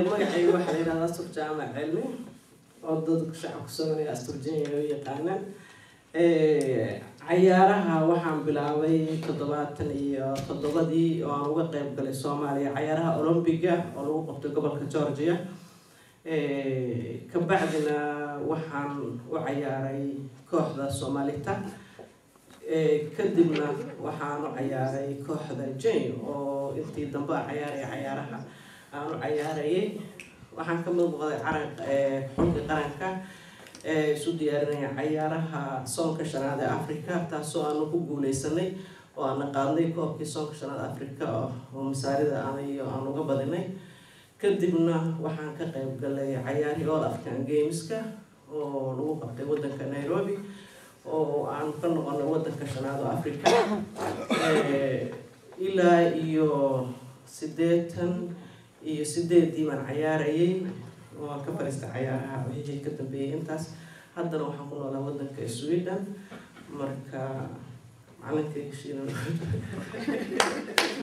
magacay waxa la yiraahdaa Astur jaamac cilmi oo dadka shacabka Soomaaliya Astur jinniyo yaqaanaan ciyaaraha waxaan bilaabay 77 oo aan uga qayb galay Soomaaliya ciyaaraha Olympiga oo lagu qabtay gobolka Georgia ka bacdina waxaan u ciyaaray kooxda Somalita kadibna waxaan u ciyaaray kooxda Jane oo intii dambe ciyaaraha aan u ciyaarayay waxaan ka mid noqday xulka qaranka isu diyaarinaya ciyaaraha soonka shanaad ee Afrika taasoo aan ku guuleysanay oo aan qaadnay koobkii soonka shanaad Afrika oo masaarida aan uga badinay kadibna waxaan ka qayb galay ciyaarihii All African Gameska oo lagu qabtay wadanka Nairobi oo aan ka noqonay wadanka shanaad ee Afrika ilaa iyo 88 diimaan ciyaarayay oo ka fariistay ciyaaraha wixii ka dambeeyay intaas haddana waxaan ku noolaa wadanka Sweden marka macallinkayga